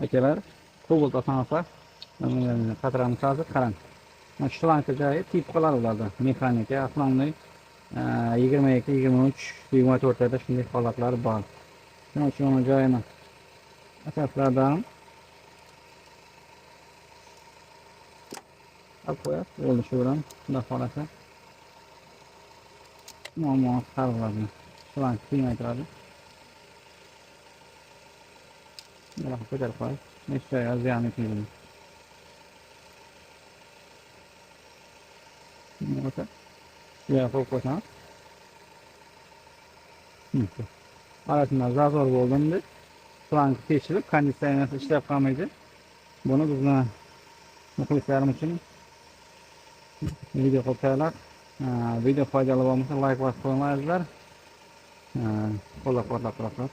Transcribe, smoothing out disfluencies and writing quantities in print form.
akalar, Cobalt asonoqlar qatiramiz hozir qarang. Mana shu shlanka joyi tip qiladi ularda. Mexanika, основной 22, 23, 24 da shunday holatlar bor. Shuning uchun uni joyini asoslardan olib qo'yasiz. Bo'ldi shu bilan xudo xolasa muammo hal bo'ladi. Shlanka kiymay turadi. Mana ko'tarib qo'ying. Nechta joyi ziyon etmaydi. O'ta. Ya qo'yib qo'ysam. Arasında zazor bo'ldi. Shlanka teshilib, konditsioner ishlab qolmaydi. Buni bizni muxlislarimiz uchun video qilib tayyorlab, video foydali bo'lmasa like bosib qo'ymaysizlar. Qo'llab-quvvatlab turasiz.